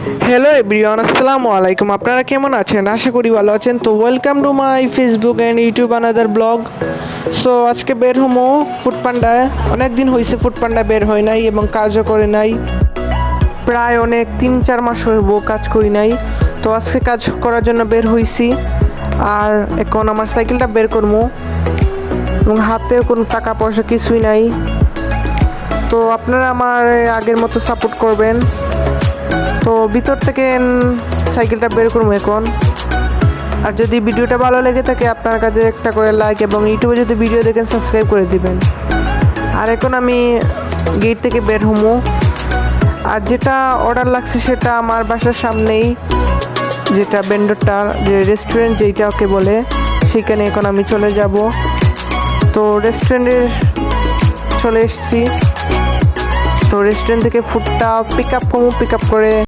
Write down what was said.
Hello everyone, আসসালামু আলাইকুম। আপনারা কেমন আছেন? আশা করি ভালো আছেন। তো welcome to my Facebook and YouTube another blog. So আজকে বের হমো ফুডপান্ডায়। অনেক দিন হয়েছে ফুডপান্ডা বের হয় নাই এবং কাজও করে নাই। প্রায় অনেক 3-4 মাস হইব কাজ করি নাই। তো আজকে কাজ করার জন্য বের হইছি। আর এখন আমার সাইকেলটা বের করবো এবং হাতেও কোনো টাকা পয়সা কিছুই নাই। তো আপনারা আমার আগের মতো সাপোর্ট করবেন। তো ভিতর থেকে সাইকেলটা বের করবো এখন। আর যদি ভিডিওটা ভালো লেগে থাকে আপনার কাছে একটা করে লাইক, এবং ইউটিউবে যদি ভিডিও দেখেন সাবস্ক্রাইব করে দিবেন। আর এখন আমি গেট থেকে বের হবো। আর যেটা অর্ডার লাগছে সেটা আমার বাসার সামনেই, যেটা ভেন্ডরটা, যে রেস্টুরেন্ট যেটা ওকে বলে, সেখানে এখন আমি চলে যাব। তো রেস্টুরেন্টে চলে এসেছি। তো রেস্টুরেন্ট থেকে ফুডটা পিক আপ করে